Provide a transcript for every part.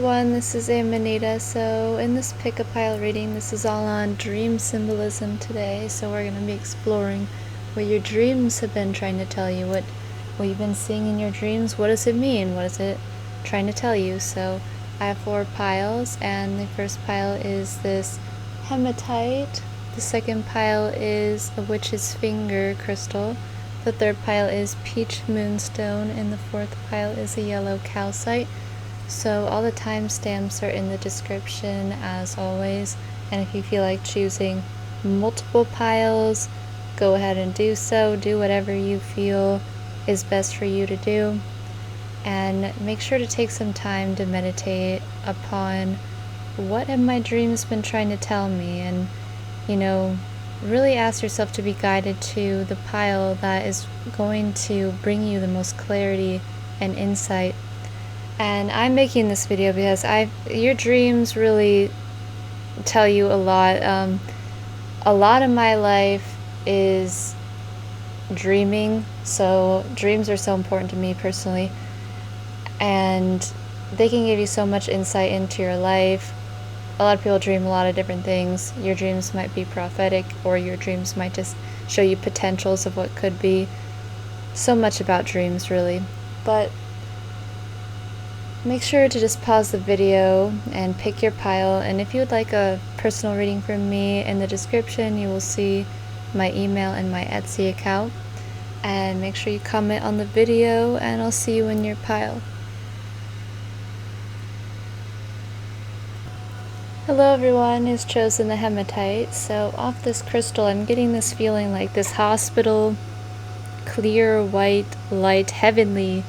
everyone, this is Amanita. So in this pick-a-pile reading, this is all on dream symbolism today. So we're going to be exploring what your dreams have been trying to tell you, what you've been seeing in your dreams. What does it mean? What is it trying to tell you? So I have 4 piles, and the first pile is this Hematite. The second pile is a witch's finger crystal. The third pile is peach moonstone, and the fourth pile is a yellow calcite. So all the timestamps are in the description as always, and if you feel like choosing multiple piles, go ahead and do so. Do whatever you feel is best for you to do, and make sure to take some time to meditate upon what have my dreams been trying to tell me, and really ask yourself to be guided to the pile that is going to bring you the most clarity and insight. And I'm making this video because your dreams really tell you a lot. A lot of my life is dreaming, so dreams are so important to me personally, and they can give you so much insight into your life. A lot of people dream a lot of different things. Your dreams might be prophetic, or your dreams might just show you potentials of what could be. So much about dreams, really. But make sure to just pause the video and pick your pile. And if you would like a personal reading from me, in the description you will see my email and my Etsy account. And make sure you comment on the video, and I'll see you in your pile. Hello everyone who's chosen the Hematite. So off this crystal I'm getting this feeling like this hospital, clear, white, light, heavenly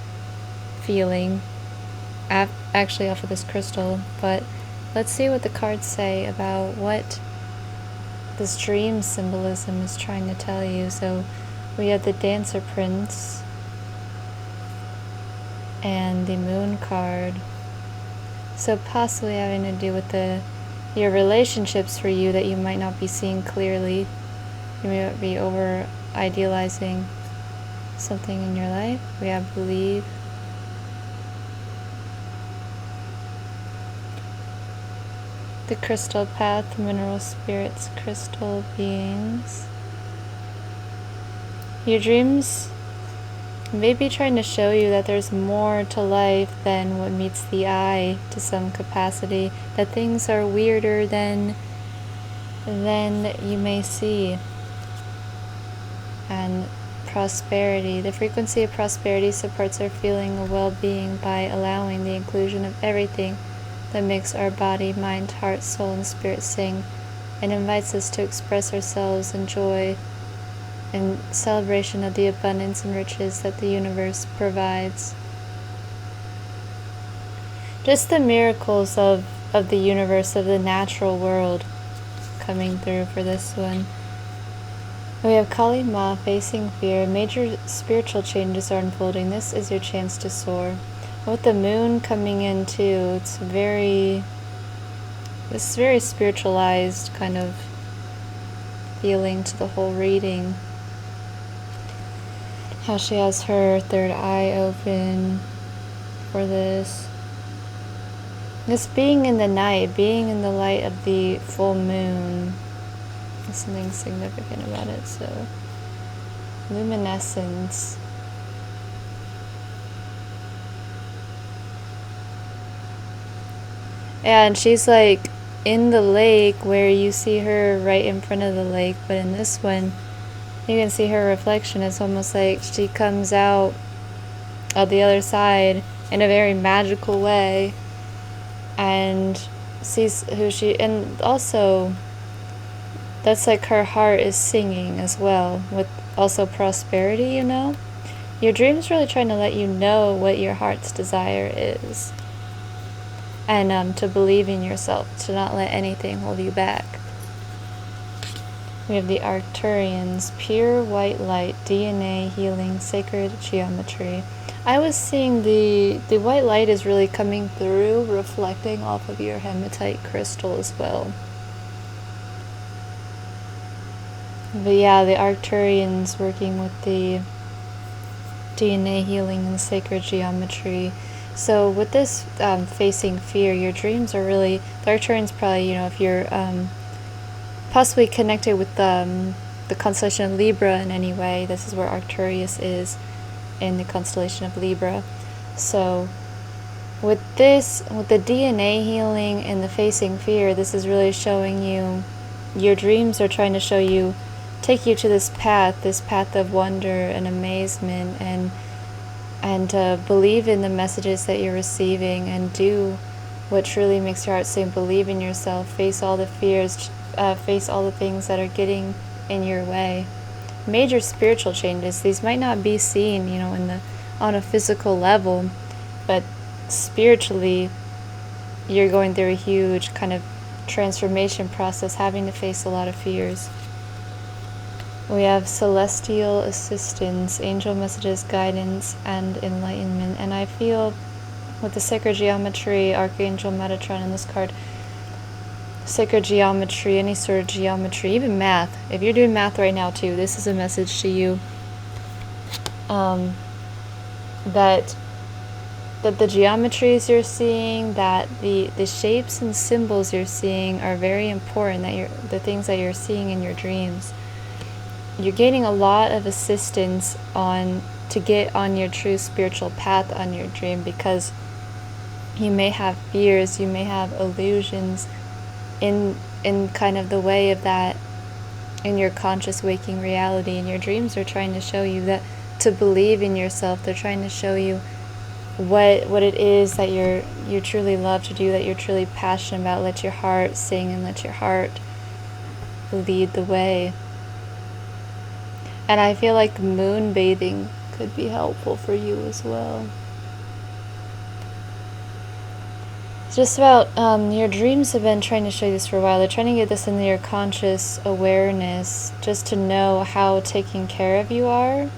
feeling actually off of this crystal. But let's see what the cards say about what this dream symbolism is trying to tell you. So we have the Dancer Prince and the Moon card. So possibly having to do with your relationships for you that you might not be seeing clearly. You may be over idealizing something in your life. We have Believe. The Crystal Path, Mineral Spirits, Crystal Beings. Your dreams may be trying to show you that there's more to life than what meets the eye to some capacity, that things are weirder than you may see. And prosperity. The frequency of prosperity supports our feeling of well-being by allowing the inclusion of everything that makes our body, mind, heart, soul, and spirit sing, and invites us to express ourselves in joy in celebration of the abundance and riches that the universe provides. Just the miracles of the universe, of the natural world coming through for this one. We have Kali Ma, facing fear. Major spiritual changes are unfolding. This is your chance to soar. With the moon coming in too, this very spiritualized kind of feeling to the whole reading. How she has her third eye open for this. This being in the night, being in the light of the full moon. There's something significant about it. So, luminescence. And she's like in the lake where you see her right in front of the lake, but in this one, you can see her reflection. It's almost like she comes out of the other side in a very magical way and sees who she, and also that's like her heart is singing as well, with also prosperity, Your dream's really trying to let you know what your heart's desire is. And to believe in yourself, to not let anything hold you back. We have the Arcturians, pure white light, DNA, healing, sacred geometry. I was seeing the white light is really coming through, reflecting off of your hematite crystal as well. But yeah, the Arcturians working with the DNA healing and sacred geometry. So with this facing fear, your dreams are really, the Arcturian's probably, if you're possibly connected with the constellation of Libra in any way, this is where Arcturus is in the constellation of Libra. So with this, with the DNA healing and the facing fear, this is really showing you, your dreams are trying to show you, take you to this path of wonder and amazement, and believe in the messages that you're receiving, and do what truly makes your heart sing. Believe in yourself, face all the fears, face all the things that are getting in your way. Major spiritual changes. These might not be seen, on a physical level, but spiritually, you're going through a huge kind of transformation process, having to face a lot of fears. We have celestial assistance, angel messages, guidance, and enlightenment. And I feel with the sacred geometry, Archangel Metatron in this card, sacred geometry, any sort of geometry, even math. If you're doing math right now too, this is a message to you. That the geometries you're seeing, that the shapes and symbols you're seeing are very important, that the things that you're seeing in your dreams. You're gaining a lot of assistance to get on your true spiritual path on your dream, because you may have fears, you may have illusions in kind of the way of that in your conscious waking reality. And your dreams are trying to show you that to believe in yourself. They're trying to show you what it is that you truly love to do, that you're truly passionate about. Let your heart sing and let your heart lead the way. And I feel like moon bathing could be helpful for you as well. It's just about, your dreams have been trying to show you this for a while. They're trying to get this into your conscious awareness, just to know how taken care of you are.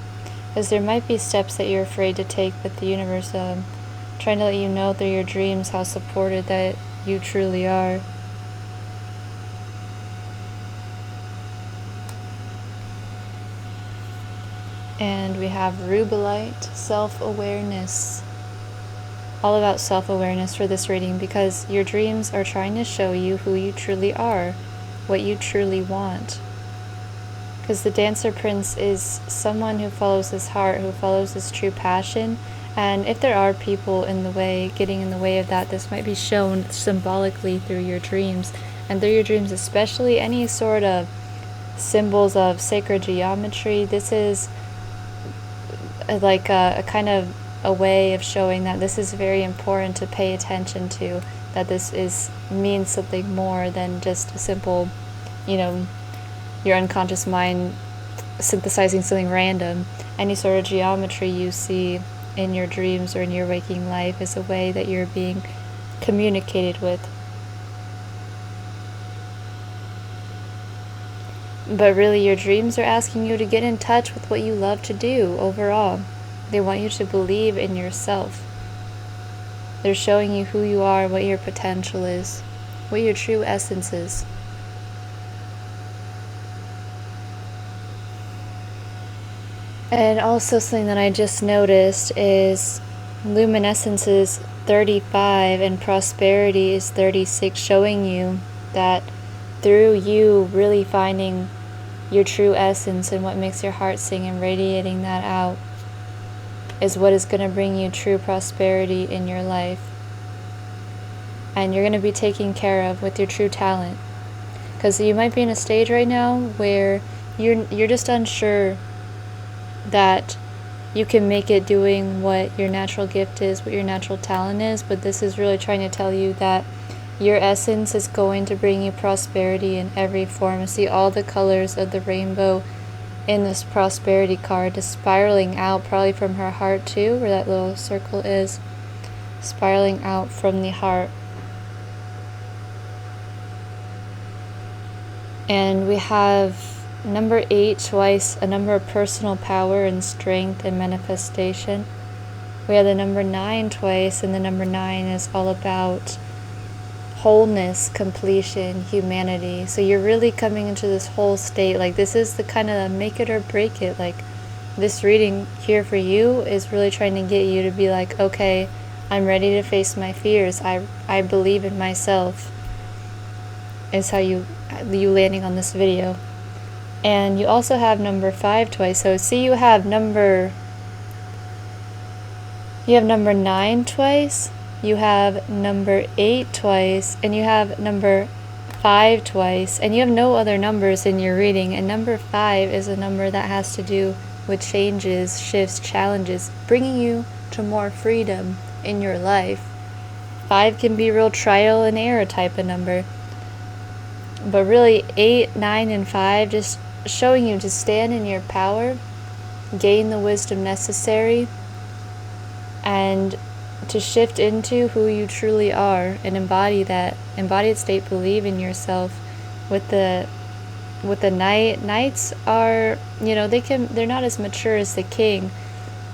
Because there might be steps that you're afraid to take, but the universe trying to let you know through your dreams how supported that you truly are. And we have rubellite, self-awareness. All about self-awareness for this reading, because your dreams are trying to show you who you truly are, what you truly want. Because the Dancer Prince is someone who follows his heart, who follows his true passion. And if there are people in the way, getting in the way of that, this might be shown symbolically through your dreams. And through your dreams, especially any sort of symbols of sacred geometry, this is like a kind of a way of showing that this is very important to pay attention to, that this means something more than just a simple, your unconscious mind synthesizing something random. Any sort of geometry you see in your dreams or in your waking life is a way that you're being communicated with. But really, your dreams are asking you to get in touch with what you love to do overall. They want you to believe in yourself. They're showing you who you are, what your potential is, what your true essence is. And also something that I just noticed is luminescence is 35 and prosperity is 36, showing you that through you really finding your true essence and what makes your heart sing and radiating that out is what is going to bring you true prosperity in your life. And you're going to be taken care of with your true talent. Because you might be in a stage right now where you're just unsure that you can make it doing what your natural gift is, what your natural talent is, but this is really trying to tell you that your essence is going to bring you prosperity in every form. I see all the colors of the rainbow in this prosperity card, is spiraling out probably from her heart too, where that little circle is, spiraling out from the heart. And we have number 8 twice, a number of personal power and strength and manifestation. We have the number 9 twice, and the number 9 is all about wholeness, completion, humanity. So you're really coming into this whole state. Like, this is the kind of make it or break it. Like, this reading here for you is really trying to get you to be like, okay, I'm ready to face my fears. I believe in myself. Is how you landing on this video. And you also have number 5 twice. So see, you have number 9 twice, you have number 8 twice, and you have number 5 twice, and you have no other numbers in your reading. And number 5 is a number that has to do with changes, shifts, challenges, bringing you to more freedom in your life. 5 can be real trial and error type of number. But really 8, 9, and 5 just showing you to stand in your power, gain the wisdom necessary, and to shift into who you truly are and embody that embodied state. Believe in yourself. With the knights are, they're not as mature as the king.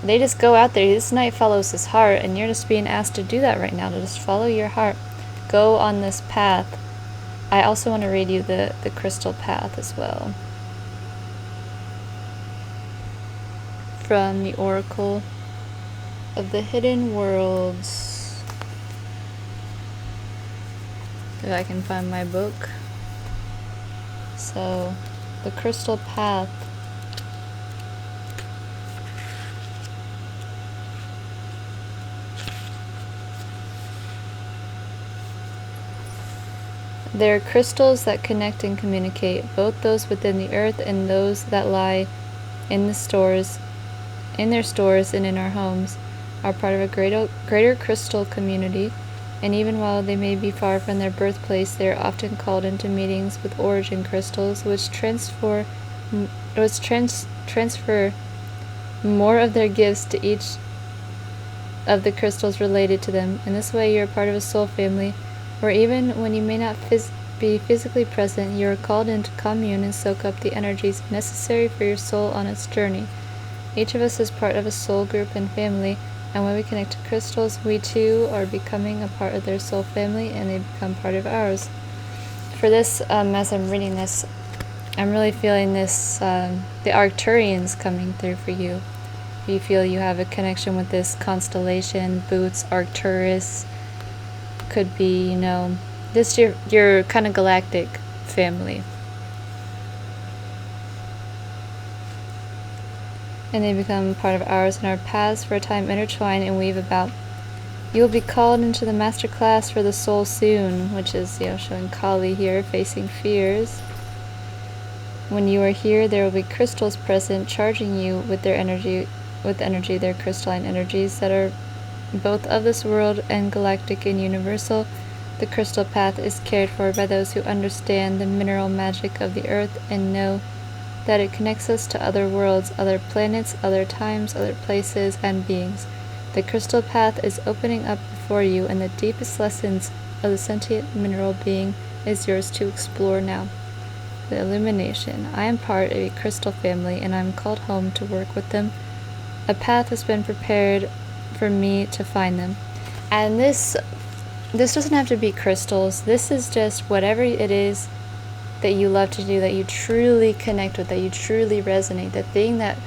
They just go out there. This knight follows his heart, and you're just being asked to do that right now, to just follow your heart. Go on this path. I also want to read you the crystal path as well. From the Oracle of the Hidden Worlds. If I can find my book. So, the crystal path. There are crystals that connect and communicate, both those within the earth and those that lie in their stores and in our homes, are part of a greater crystal community, and even while they may be far from their birthplace, they are often called into meetings with origin crystals, which transfer more of their gifts to each of the crystals related to them. In this way, you are part of a soul family, where even when you may not be physically present, you are called in to commune and soak up the energies necessary for your soul on its journey. Each of us is part of a soul group and family, and when we connect to crystals, we too are becoming a part of their soul family, and they become part of ours. For this, as I'm reading this, I'm really feeling this, the Arcturians coming through for you. You feel you have a connection with this constellation, Boots, Arcturus, could be, this your kind of galactic family. And they become part of ours, and our paths for a time intertwine and weave about. You will be called into the master class for the soul soon, which is, showing Kali here, facing fears. When you are here, there will be crystals present, charging you with their energy, their crystalline energies that are both of this world and galactic and universal. The crystal path is cared for by those who understand the mineral magic of the earth and know that it connects us to other worlds, other planets, other times, other places, and beings. The crystal path is opening up before you, and the deepest lessons of the sentient mineral being is yours to explore now. The illumination. I am part of a crystal family, and I am called home to work with them. A path has been prepared for me to find them. And this doesn't have to be crystals. This is just whatever it is that you love to do, that you truly connect with, that you truly resonate, the thing that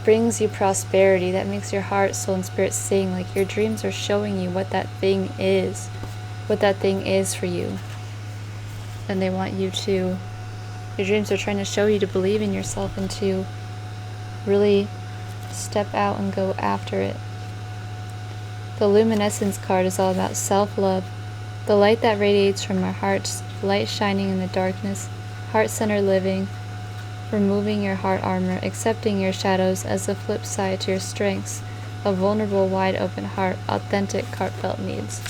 brings you prosperity, that makes your heart, soul, and spirit sing. Like your dreams are showing you what that thing is for you. And they want you to, your dreams are trying to show you to believe in yourself and to really step out and go after it. The luminescence card is all about self-love, the light that radiates from our hearts, light shining in the darkness, heart-centered living, removing your heart armor, accepting your shadows as the flip side to your strengths, a vulnerable, wide-open heart, authentic, heartfelt needs.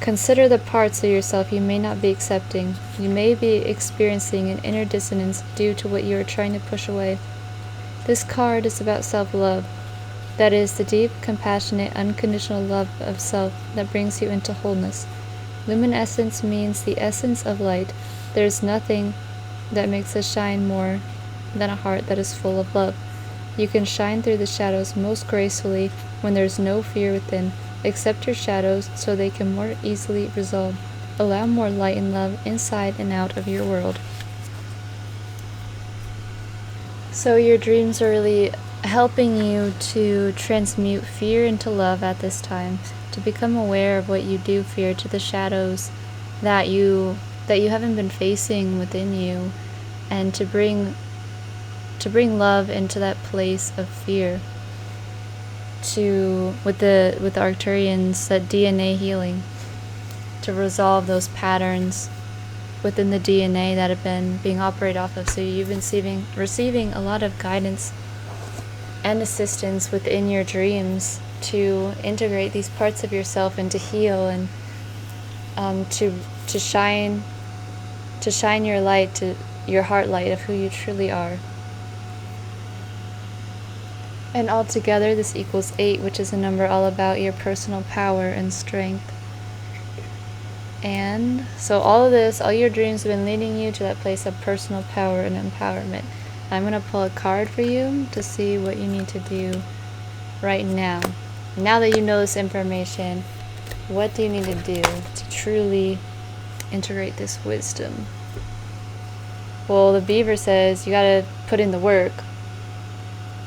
Consider the parts of yourself you may not be accepting. You may be experiencing an inner dissonance due to what you are trying to push away. This card is about self-love. That is the deep, compassionate, unconditional love of self that brings you into wholeness. Luminescence means the essence of light. There is nothing that makes us shine more than a heart that is full of love. You can shine through the shadows most gracefully when there is no fear within. Accept your shadows so they can more easily resolve. Allow more light and love inside and out of your world. So your dreams are really helping you to transmute fear into love at this time, to become aware of what you do fear, to the shadows that you haven't been facing within you, and to bring love into that place of fear. To with the Arcturians, that DNA healing, to resolve those patterns within the DNA that have been being operated off of. So you've been receiving a lot of guidance and assistance within your dreams to integrate these parts of yourself and to heal, and to shine your light, to your heart light of who you truly are. And altogether this equals 8, which is a number all about your personal power and strength. And so all your dreams have been leading you to that place of personal power and empowerment. I'm going to pull a card for you to see what you need to do right now. Now that you know this information, what do you need to do to truly integrate this wisdom? Well, the beaver says you got to put in the work.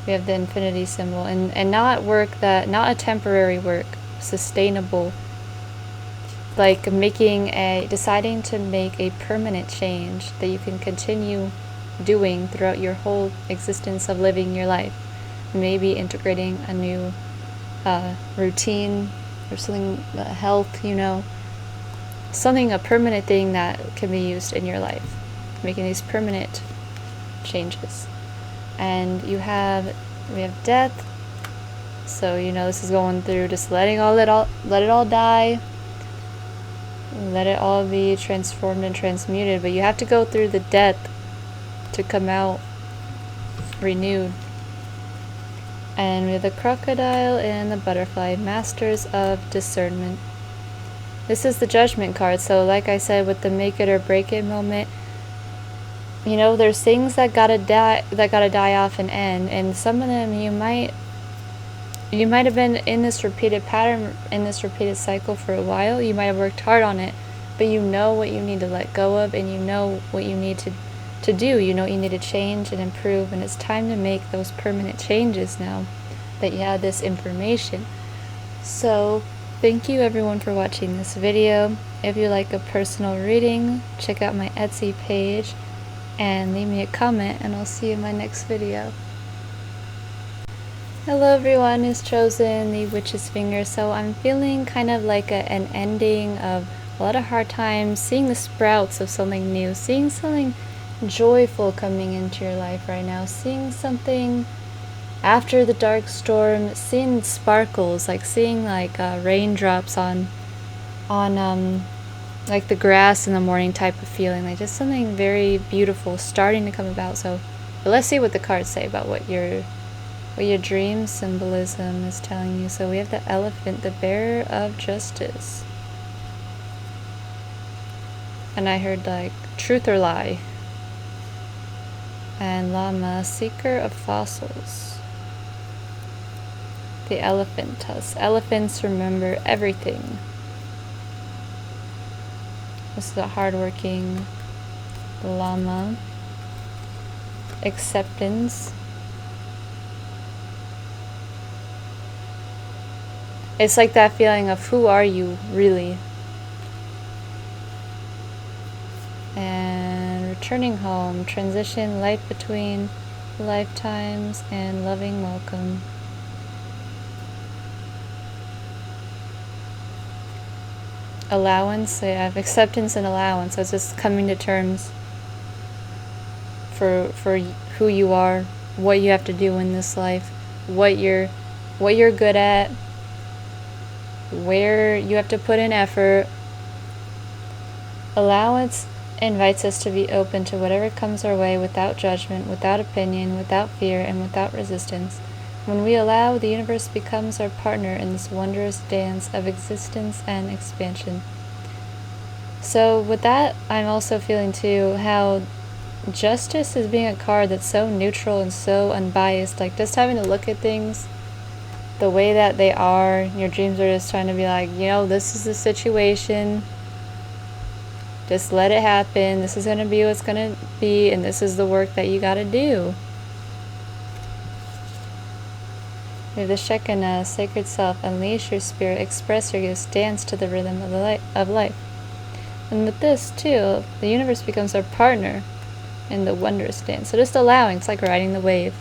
We have the infinity symbol, and not a temporary work, sustainable, like deciding to make a permanent change that you can continue doing throughout your whole existence of living your life. Maybe integrating a new routine or something, health, a permanent thing that can be used in your life, making these permanent changes. And we have death, so this is going through just let it all die, let it all be transformed and transmuted. But you have to go through the death to come out renewed. And we have the crocodile and the butterfly, masters of discernment. This is the judgment card. So like I said, with the make it or break it moment, there's things that gotta die off and end, and some of them you might have been in this repeated pattern, in this repeated cycle for a while. You might have worked hard on it, but you know what you need to let go of, and you know what you need to do. You know what you need to change and improve, and it's time to make those permanent changes now that you have this information. So thank you everyone for watching this video. If you like a personal reading, check out my Etsy page and leave me a comment, and I'll see you in my next video. Hello everyone, it's Chosen, the Witch's Finger. So I'm feeling kind of like an ending of a lot of hard times, seeing the sprouts of something new, seeing something joyful coming into your life right now, seeing something after the dark storm, seeing sparkles, like seeing raindrops on like the grass in the morning type of feeling, like just something very beautiful starting to come about. But let's see what the cards say about what your dream symbolism is telling you. So we have the elephant, the bearer of justice, and I heard like truth or lie, and llama, seeker of fossils. The elephant tells elephants remember everything. This is a hardworking llama. Acceptance. It's like that feeling of who are you really? And returning home, transition, light between lifetimes, and loving welcome. Allowance, I have acceptance and allowance. So it's just coming to terms for who you are, what you have to do in this life, what you're good at, where you have to put in effort. Allowance invites us to be open to whatever comes our way without judgment, without opinion, without fear, and without resistance. When we allow, the universe becomes our partner in this wondrous dance of existence and expansion. So with that, I'm also feeling too how justice is being a card that's so neutral and so unbiased, like just having to look at things the way that they are. Your dreams are just trying to be like, this is the situation. Just let it happen. This is going to be what's going to be, and this is the work that you got to do. We have the Shekinah, sacred self, unleash your spirit, express your gifts, dance to the rhythm of life. And with this too, the universe becomes our partner in the wondrous dance. So just allowing, it's like riding the wave.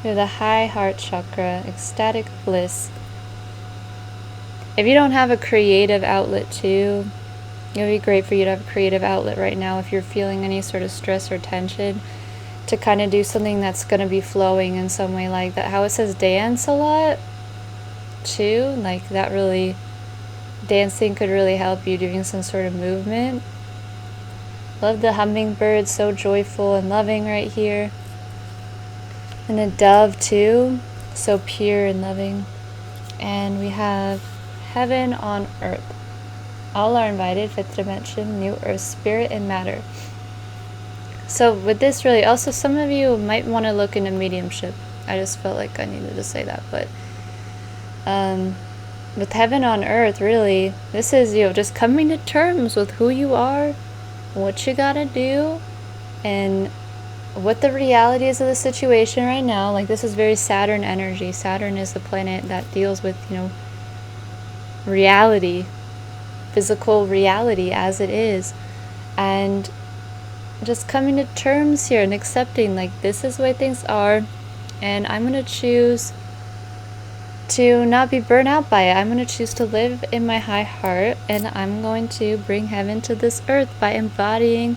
We have the high heart chakra, ecstatic bliss. If you don't have a creative outlet too, it would be great for you to have a creative outlet right now if you're feeling any sort of stress or tension, to kind of do something that's going to be flowing in some way, like that. How it says dance a lot too, like that really, dancing could really help you doing some sort of movement. Love the hummingbird, so joyful and loving right here. And a dove too, so pure and loving. And we have heaven on earth. All are invited, fifth dimension, new earth, spirit and matter. So with this, really, also some of you might want to look into mediumship. I just felt like I needed to say that. But with heaven on earth, really, this is, just coming to terms with who you are, what you gotta do, and what the reality is of the situation right now. Like, this is very Saturn energy. Saturn is the planet that deals with, reality, physical reality as it is. And just coming to terms here and accepting, like, this is the way things are, and I'm going to choose to not be burnt out by it. I'm going to choose to live in my high heart, and I'm going to bring heaven to this earth by embodying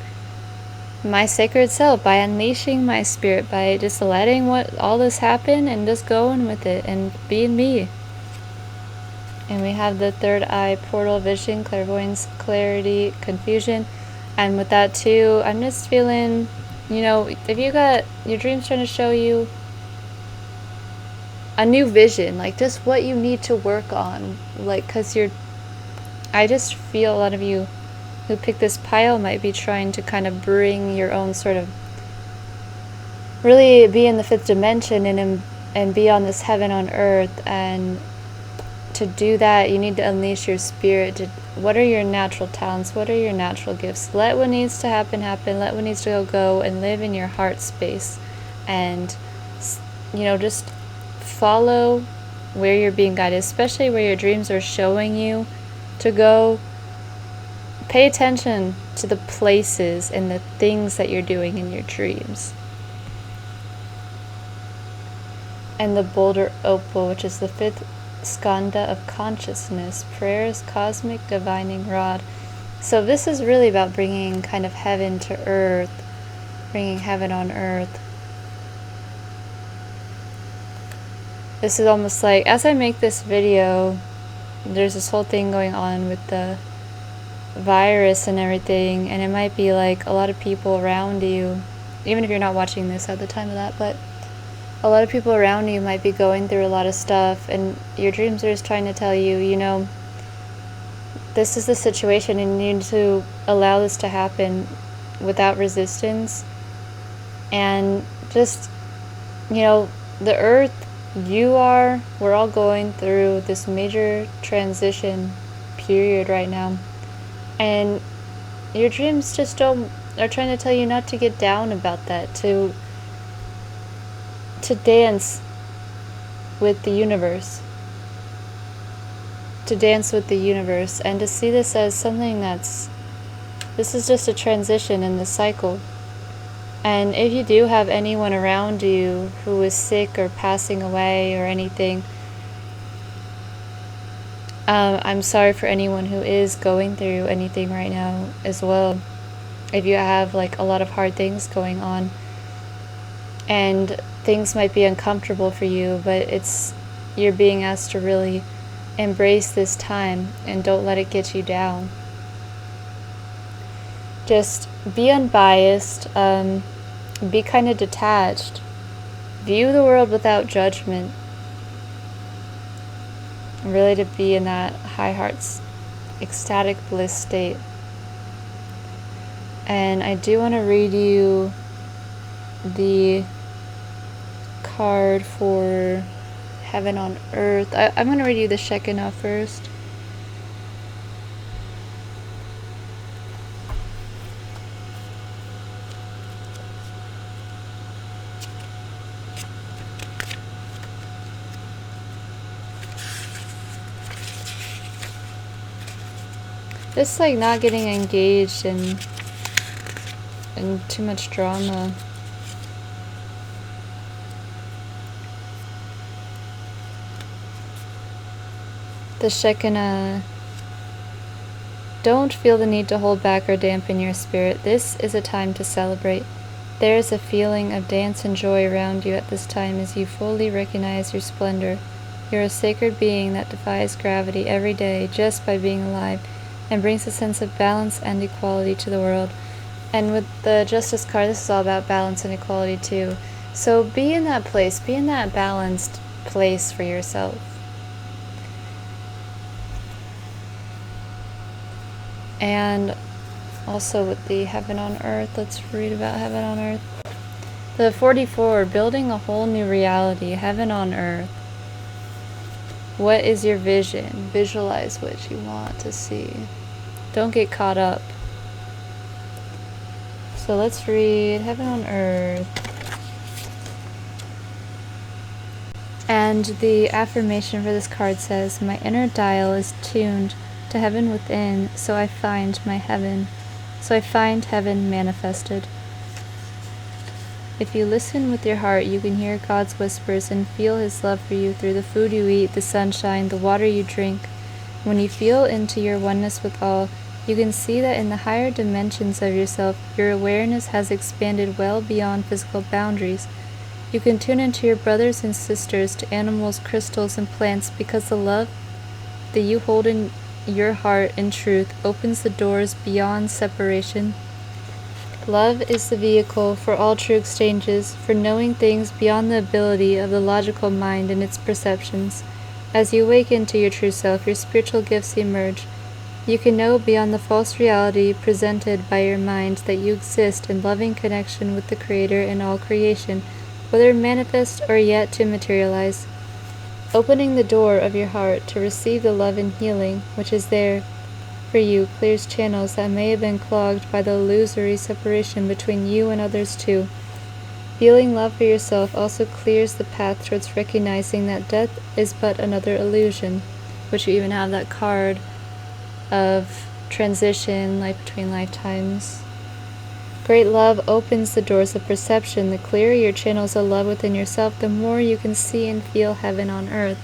my sacred self, by unleashing my spirit, by just letting all this happen and just going with it and being me. And we have the third eye portal, vision, clairvoyance, clarity, confusion. And with that too, I'm just feeling, if you got your dreams trying to show you a new vision, like just what you need to work on, like, because I just feel a lot of you who pick this pile might be trying to kind of bring your own sort of, really be in the fifth dimension and be on this heaven on earth. And to do that, you need to unleash your spirit. What are your natural talents? What are your natural gifts? Let what needs to happen, happen. Let what needs to go, and live in your heart space. And, just follow where you're being guided, especially where your dreams are showing you to go. Pay attention to the places and the things that you're doing in your dreams. And the boulder opal, which is the fifth skanda of consciousness, prayers, cosmic divining rod. So this is really about bringing kind of heaven to earth, bringing heaven on earth. This is almost like, as I make this video, there's this whole thing going on with the virus and everything, and it might be like a lot of people around you, even if you're not watching this at the time of that, but a lot of people around you might be going through a lot of stuff, and your dreams are just trying to tell you, this is the situation, and you need to allow this to happen without resistance. And just, the earth, we're all going through this major transition period right now. And your dreams just are trying to tell you not to get down about that, to dance with the universe. To dance with the universe, and to see this as something this is just a transition in the cycle. And if you do have anyone around you who is sick or passing away or anything, I'm sorry for anyone who is going through anything right now as well. If you have like a lot of hard things going on, and things might be uncomfortable for you, but you're being asked to really embrace this time and don't let it get you down. Just be unbiased, be kind of detached, view the world without judgment, really to be in that high heart's ecstatic bliss state. And I do want to read you the card for heaven on earth. I'm going to read you the Shekinah first. Just like not getting engaged in too much drama. The Shekinah. Don't feel the need to hold back or dampen your spirit. This is a time to celebrate. There is a feeling of dance and joy around you at this time as you fully recognize your splendor. You're a sacred being that defies gravity every day just by being alive and brings a sense of balance and equality to the world. And with the Justice card, this is all about balance and equality too. So be in that place, be in that balanced place for yourself. And also with the heaven on earth, let's read about heaven on earth. The 44, building a whole new reality, heaven on earth. What is your vision? Visualize what you want to see. Don't get caught up. So let's read heaven on earth. And the affirmation for this card says, my inner dial is tuned to heaven within, so I find my heaven. So I find heaven manifested. If you listen with your heart, you can hear God's whispers and feel His love for you through the food you eat, the sunshine, the water you drink. When you feel into your oneness with all, you can see that in the higher dimensions of yourself, your awareness has expanded well beyond physical boundaries. You can tune into your brothers and sisters, to animals, crystals, and plants, because the love that you hold in your heart in truth opens the doors beyond separation. Love is the vehicle for all true exchanges, for knowing things beyond the ability of the logical mind and its perceptions. As you awaken to your true self, your spiritual gifts emerge. You can know beyond the false reality presented by your mind that you exist in loving connection with the Creator and all creation, whether manifest or yet to materialize. Opening the door of your heart to receive the love and healing which is there for you clears channels that may have been clogged by the illusory separation between you and others too. Feeling love for yourself also clears the path towards recognizing that death is but another illusion, which you even have that card of transition, life between lifetimes. Great love opens the doors of perception. The clearer your channels of love within yourself, the more you can see and feel heaven on earth.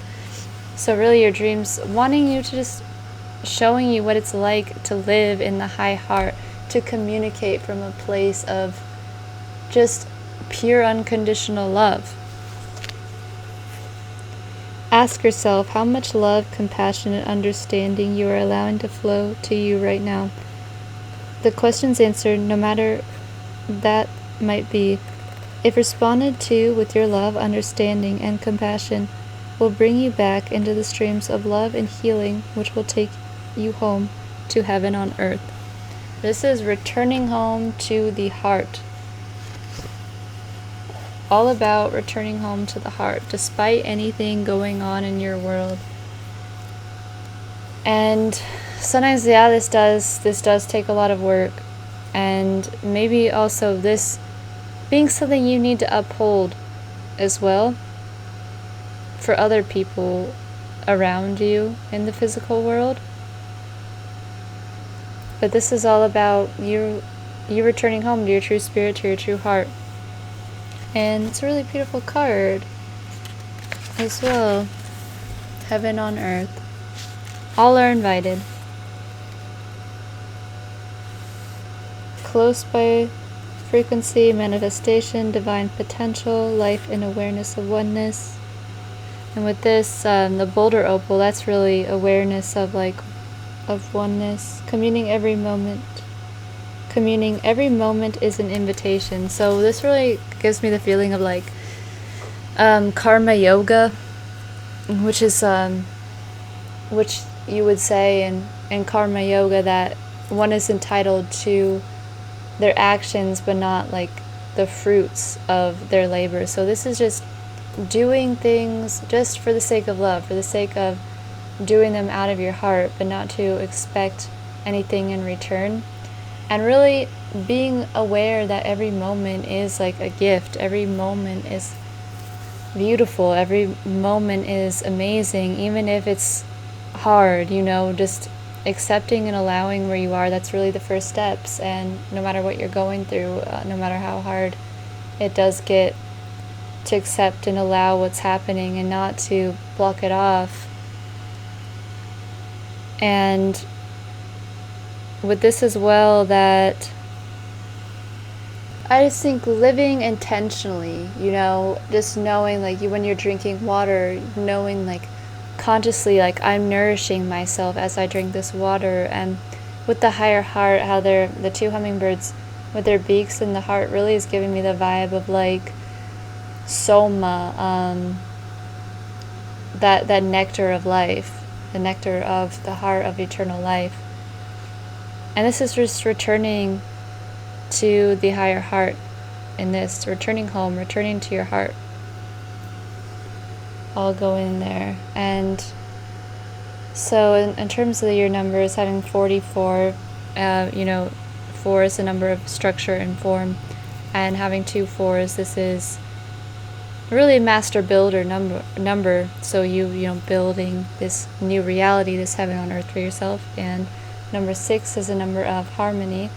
So really your dreams wanting you to just showing you what it's like to live in the high heart, to communicate from a place of just pure unconditional love. Ask yourself how much love, compassion, and understanding you are allowing to flow to you right now. The questions answered, no matter that might be, if responded to with your love, understanding, and compassion, will bring you back into the streams of love and healing, which will take you home to heaven on earth. This is returning home to the heart. All about returning home to the heart, despite anything going on in your world. And sometimes, yeah, this does take a lot of work, and maybe also this being something you need to uphold as well for other people around you in the physical world. But this is all about you returning home to your true spirit, to your true heart. And it's a really beautiful card as well. Heaven on earth. All are invited. Close by frequency, manifestation, divine potential, life and awareness of oneness. And with this, the boulder opal, that's really awareness of oneness. Communing every moment. Communing every moment is an invitation. So this really gives me the feeling of karma yoga, which is which you would say in karma yoga that one is entitled to their actions but not the fruits of their labor. So this is just doing things just for the sake of love, for the sake of doing them out of your heart, but not to expect anything in return. And really being aware that every moment is like a gift. Every moment is beautiful. Every moment is amazing, even if it's hard, just accepting and allowing where you are, that's really the first steps. And no matter what you're going through, no matter how hard it does get, to accept and allow what's happening and not to block it off. And with this as well, that I just think living intentionally, you know, just knowing, like, when you're drinking water, knowing, like, consciously, like, I'm nourishing myself as I drink this water. And with the higher heart, how they're the two hummingbirds with their beaks in the heart really is giving me the vibe of, like, soma, that nectar of life, the nectar of the heart of eternal life. And this is just returning to the higher heart in this, returning home, returning to your heart. All go in there. And so in terms of your numbers, having 44, you know, 4 is a number of structure and form, and having 2 4s, this is really a master builder number. So you know, building this new reality, this heaven on earth for yourself. And number 6 is a number of harmony.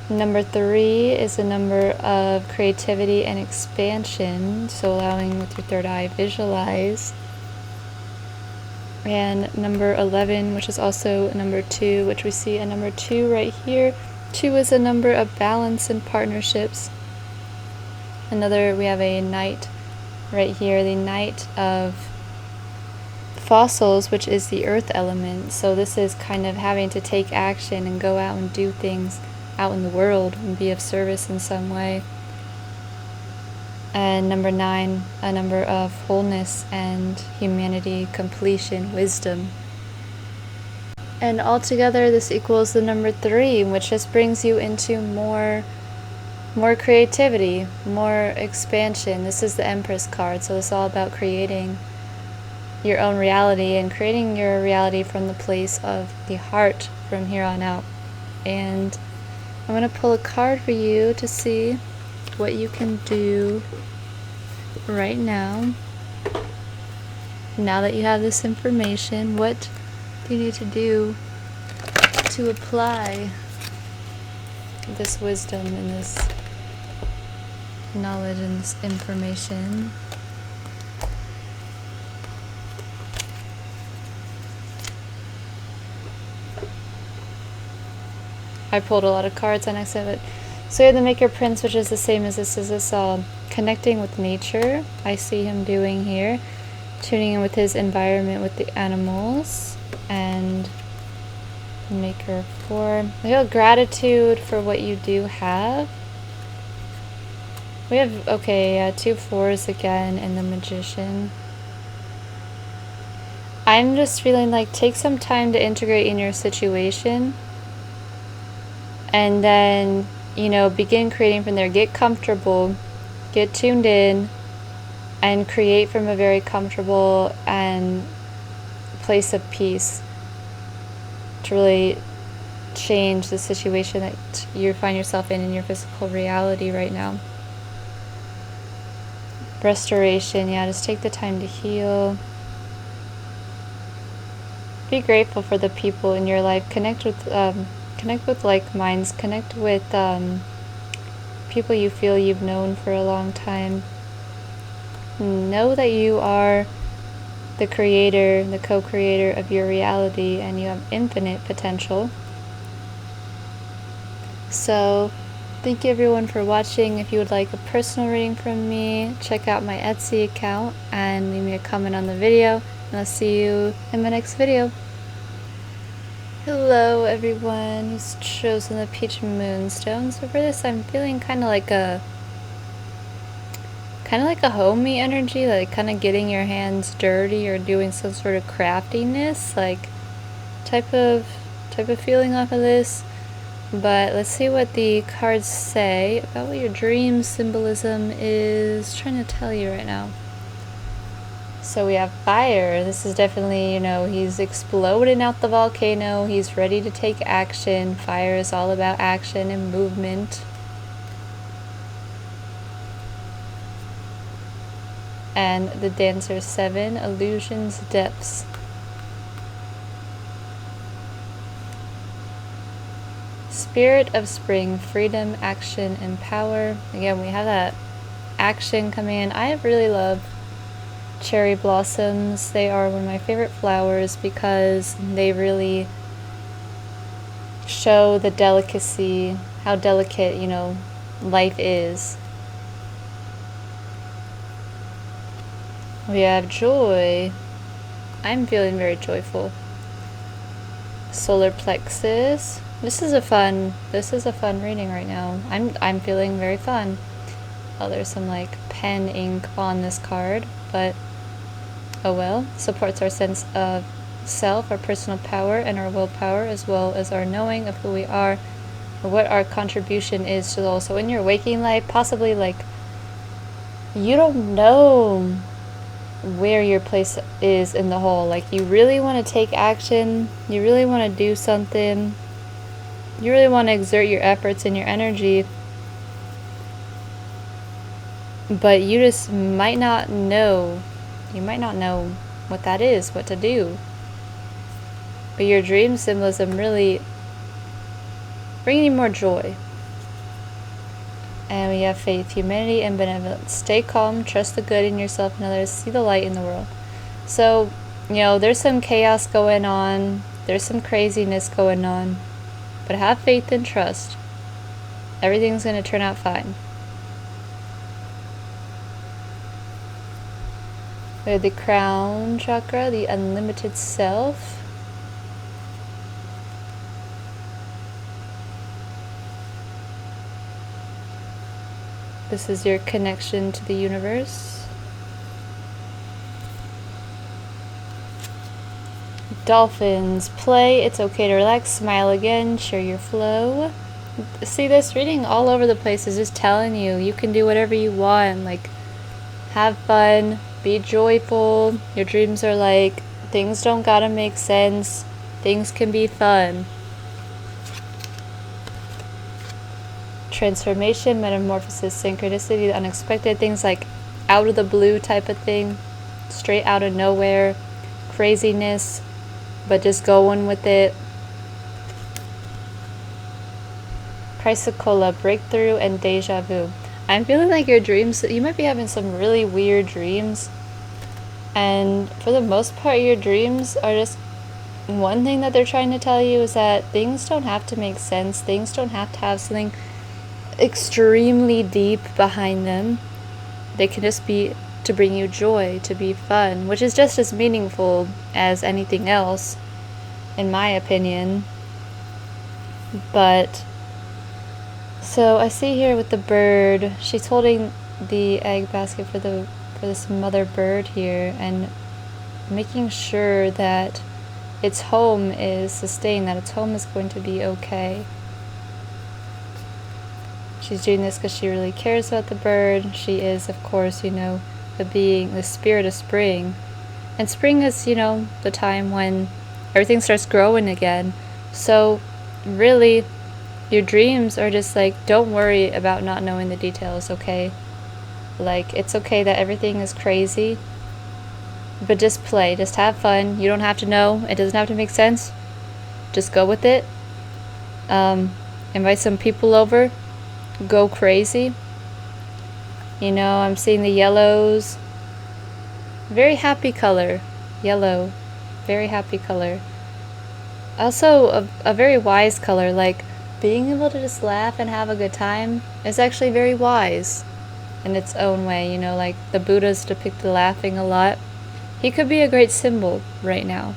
Number 3 is a number of creativity and expansion, so allowing with your third eye, visualize. And number 11, which is also number 2, which we see a number 2 right here. 2 is a number of balance and partnerships. Another, we have a knight right here, the knight of fossils, which is the earth element. So this is kind of having to take action and go out and do things out in the world and be of service in some way. And number 9, a number of wholeness and humanity, completion, wisdom. And altogether this equals the number 3, which just brings you into more creativity, more expansion. This is the Empress card, so it's all about creating your own reality and creating your reality from the place of the heart from here on out. And I'm going to pull a card for you to see what you can do right now. Now that you have this information, what do you need to do to apply this wisdom and this knowledge and this information? I pulled a lot of cards on accident, but so you have the Maker Prince, which is the same as this. Is this connecting with nature? I see him doing here, tuning in with his environment with the animals. And Maker 4, we have gratitude for what you do have. We have 2 4s again, and the Magician. I'm just feeling like take some time to integrate in your situation. And then, you know, begin creating from there. Get comfortable, get tuned in, and create from a very comfortable and place of peace to really change the situation that you find yourself in your physical reality right now. Restoration, yeah, just take the time to heal. Be grateful for the people in your life. Connect with like minds, connect with people you feel you've known for a long time. Know that you are the creator, the co-creator of your reality, and you have infinite potential. So thank you everyone for watching. If you would like a personal reading from me, check out my Etsy account and leave me a comment on the video, and I'll see you in my next video. Hello everyone who's chosen the Peach Moonstone. So for this, I'm feeling kind of like a homey energy, like kind of getting your hands dirty or doing some sort of craftiness, like type of feeling off of this. But let's see what the cards say about what your dream symbolism is trying to tell you right now. So we have fire. This is definitely, you know, he's exploding out the volcano. He's ready to take action. Fire is all about action and movement. And the Dancer 7, Illusions, Depths. Spirit of spring, freedom, action, and power. Again, we have that action coming in. I really love cherry blossoms. They are one of my favorite flowers because they really show the delicacy, how delicate, you know, life is. We have joy. I'm feeling very joyful. Solar plexus. This is a fun reading right now. I'm feeling very fun. Oh, there's some like pen ink on this card, but oh well. Supports our sense of self, our personal power, and our willpower, as well as our knowing of who we are, or what our contribution is to the whole. So in your waking life, possibly like you don't know where your place is in the whole. Like you really want to take action, you really want to do something, you really want to exert your efforts and your energy, but you just might not know. You might not know what that is, what to do. But your dream symbolism really bringing you more joy. And we have faith, humanity, and benevolence. Stay calm, trust the good in yourself and others, see the light in the world. So, you know, there's some chaos going on, there's some craziness going on, but have faith and trust. Everything's going to turn out fine. We have the crown chakra, the unlimited self. This is your connection to the universe. Dolphins, play, it's okay to relax, smile again, share your flow. See, this reading all over the place is just telling you, you can do whatever you want, like, have fun, be joyful. Your dreams are like, things don't gotta make sense, things can be fun. Transformation, metamorphosis, synchronicity, the unexpected, things like out of the blue type of thing, straight out of nowhere, craziness, but just going with it. Chrysocolla, breakthrough, and deja vu. I'm feeling like your dreams, you might be having some really weird dreams, and for the most part your dreams are just, one thing that they're trying to tell you is that things don't have to make sense, things don't have to have something extremely deep behind them. They can just be to bring you joy, to be fun, which is just as meaningful as anything else, in my opinion. But so I see here with the bird, she's holding the egg basket for this mother bird here, and making sure that its home is sustained, that its home is going to be okay. She's doing this because she really cares about the bird. She is, of course, you know, the spirit of spring. And spring is, you know, the time when everything starts growing again. So, really, your dreams are just like, don't worry about not knowing the details, okay? Like, it's okay that everything is crazy, but just play, just have fun. You don't have to know, it doesn't have to make sense. Just go with it. Invite some people over. Go crazy. You know, I'm seeing the yellows. Very happy color. Yellow. Very happy color. Also a very wise color. Like, being able to just laugh and have a good time is actually very wise in its own way. You know, like the Buddha's depicted laughing a lot. He could be a great symbol right now.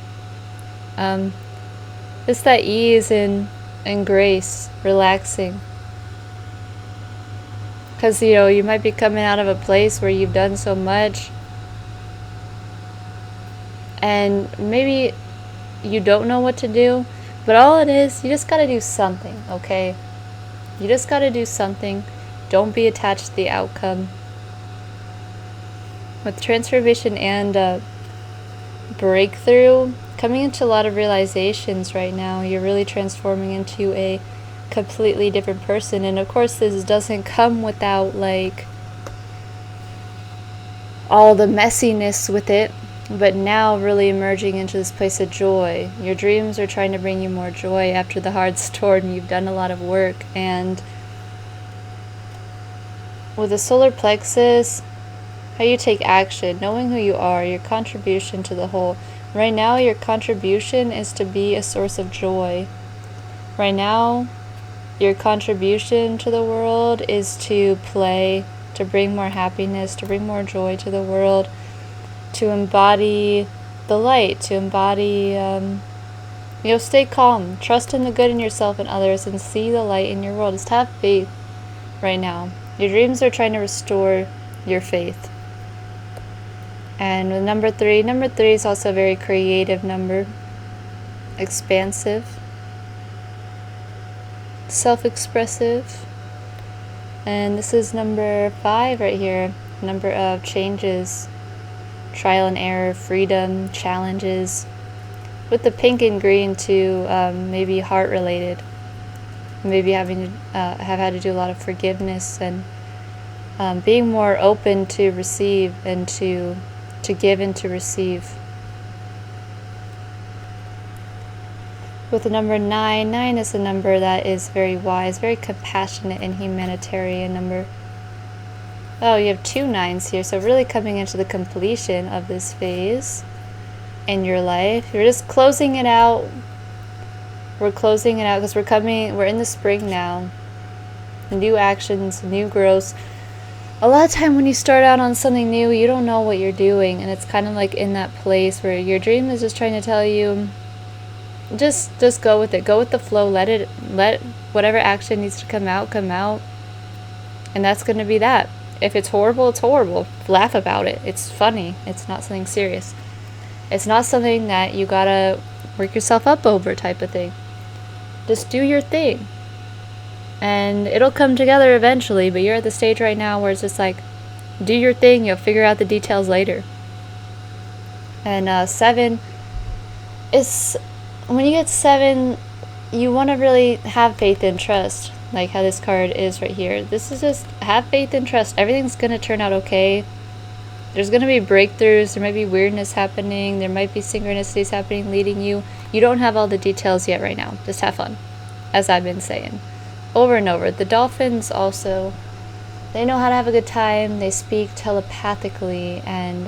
Just that ease and grace, relaxing. Because, you know, you might be coming out of a place where you've done so much, and maybe you don't know what to do, but all it is, you just gotta do something, okay? You just gotta do something. Don't be attached to the outcome. With transformation and breakthrough, coming into a lot of realizations right now, you're really transforming into a completely different person. And of course this doesn't come without like all the messiness with it. but now really emerging into this place of joy. Your dreams are trying to bring you more joy after the hard storm. You've done a lot of work, and with the solar plexus, how you take action, knowing who you are, your contribution to the whole. Right now, your contribution is to be a source of joy. Right now, your contribution to the world is to play, to bring more happiness, to bring more joy to the world, to embody the light, to embody, stay calm, trust in the good in yourself and others, and see the light in your world. Just have faith right now. Your dreams are trying to restore your faith. And with number three is also a very creative number, expansive, self-expressive. And this is number 5 right here, number of changes, trial and error, freedom, challenges. With the pink and green too, maybe heart related, maybe having to have had to do a lot of forgiveness and being more open to receive and to give and to receive. With the number 9 is a number that is very wise, very compassionate and humanitarian number. Oh, you have 2 9s here, so really coming into the completion of this phase in your life. You're just closing it out. We're closing it out because we're in the spring now. New actions, new growth. A lot of time when you start out on something new, you don't know what you're doing, and it's kind of like in that place where your dream is just trying to tell you, just go with it, go with the flow, let whatever action needs to come out, and that's going to be that. If it's horrible, it's horrible. Laugh about it. It's funny. It's not something serious. It's not something that you gotta work yourself up over type of thing. Just do your thing. And it'll come together eventually, but you're at the stage right now where it's just like, do your thing, you'll figure out the details later. And 7 is, when you get 7, you want to really have faith and trust, like how this card is right here. This is just have faith and trust. Everything's going to turn out okay. There's going to be breakthroughs, there might be weirdness happening, there might be synchronicities happening leading you. You don't have all the details yet right now. Just have fun, as I've been saying over and over. The dolphins also, they know how to have a good time. They speak telepathically, and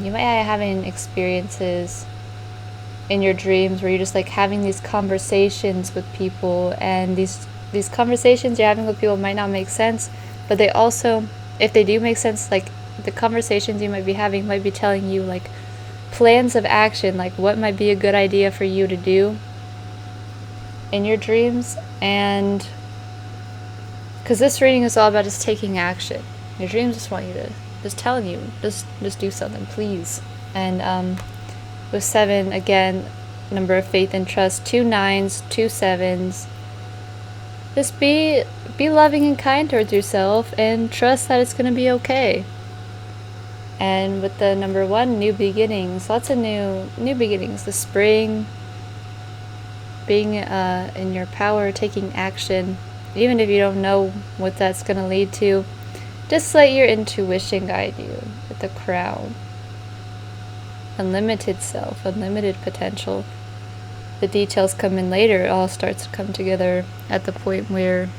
you might be having experiences in your dreams where you're just like having these conversations with people, and these conversations you're having with people might not make sense, but they also, if they do make sense, like the conversations you might be having might be telling you like plans of action, like what might be a good idea for you to do in your dreams. And because this reading is all about just taking action. Your dreams just want you to, just telling you, just do something, please. And with 7, again, number of faith and trust, 2 9s, 2 7s. Just be loving and kind towards yourself and trust that it's going to be okay. And with the number 1, new beginnings, lots of new beginnings. The spring, being in your power, taking action. Even if you don't know what that's going to lead to, just let your intuition guide you with the crown. Unlimited self, unlimited potential. The details come in later. It all starts to come together at the point where,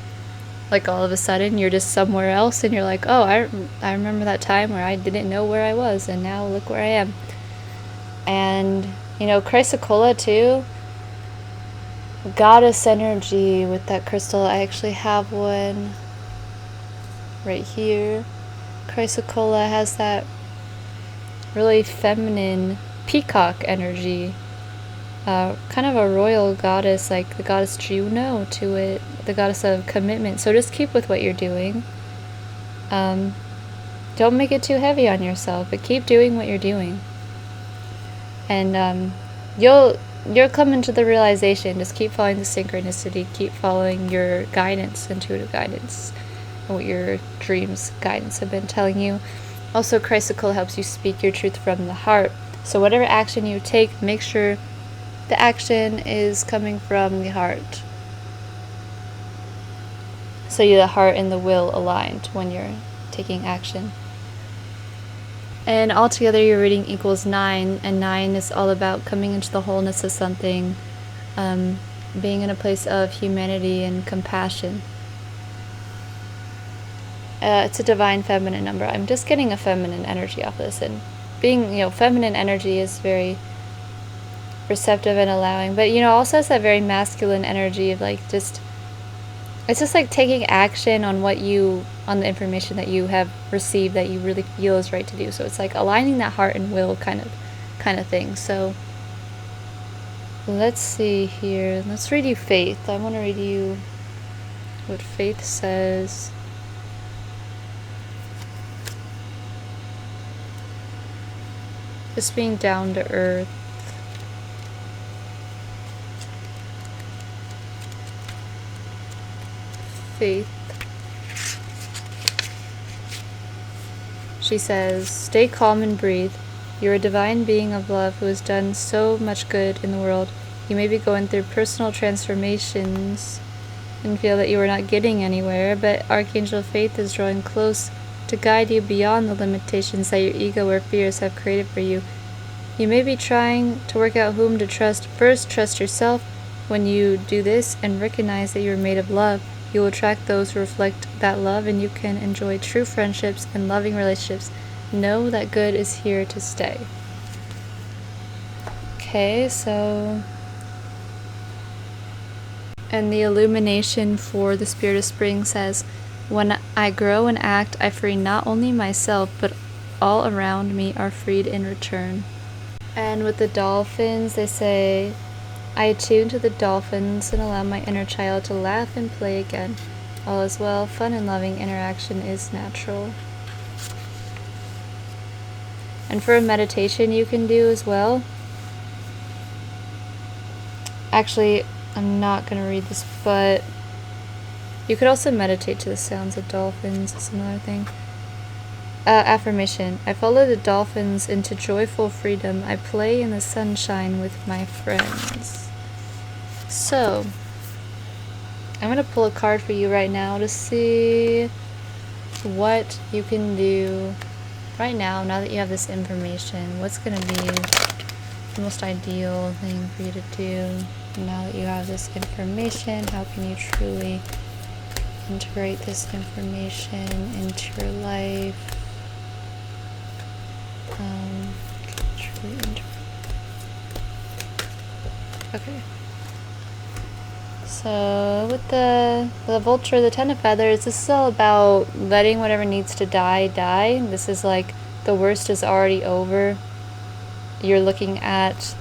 like, all of a sudden you're just somewhere else and you're like, oh, I remember that time where I didn't know where I was, and now look where I am. And, chrysocolla too, goddess energy with that crystal. I actually have one right here. Chrysocolla has that really feminine peacock energy, kind of a royal goddess, like the goddess Juno to it, the goddess of commitment. So just keep with what you're doing. Don't make it too heavy on yourself, but keep doing what you're doing. And you'll come into the realization. Just keep following the synchronicity, keep following your guidance, intuitive guidance, and what your dreams guidance have been telling you. Also, chrysocolla helps you speak your truth from the heart. So whatever action you take, make sure the action is coming from the heart. So the heart and the will aligned when you're taking action. And altogether your reading equals 9, and 9 is all about coming into the wholeness of something, being in a place of humanity and compassion. It's a divine feminine number. I'm just getting a feminine energy off this, and being, feminine energy is very receptive and allowing, but also has that very masculine energy of like it's just like taking action on on the information that you have received that you really feel is right to do. So it's like aligning that heart and will kind of thing. So let's see here. Let's read you Faith. I want to read you what Faith says. Just being down to earth. Faith. She says, "Stay calm and breathe. You're a divine being of love who has done so much good in the world. You may be going through personal transformations and feel that you are not getting anywhere, but Archangel Faith is drawing close to guide you beyond the limitations that your ego or fears have created for you. You may be trying to work out whom to trust. First, trust yourself. When you do this and recognize that you are made of love, you will attract those who reflect that love, and you can enjoy true friendships and loving relationships. Know that good is here to stay." Okay, so... And the illumination for the Spirit of Spring says, "When I grow and act, I free not only myself, but all around me are freed in return." And with the dolphins, they say, "I attune to the dolphins and allow my inner child to laugh and play again. All is well, fun and loving interaction is natural." And for a meditation you can do as well. Actually, I'm not going to read this, but you could also meditate to the sounds of dolphins. That's another thing. Affirmation. "I follow the dolphins into joyful freedom. I play in the sunshine with my friends." So, I'm going to pull a card for you right now to see what you can do right now that you have this information. What's going to be the most ideal thing for you to do now that you have this information? How can you truly integrate this information into your life? Okay. So with the vulture, the 10 of feathers, this is all about letting whatever needs to die. This is like the worst is already over. You're looking at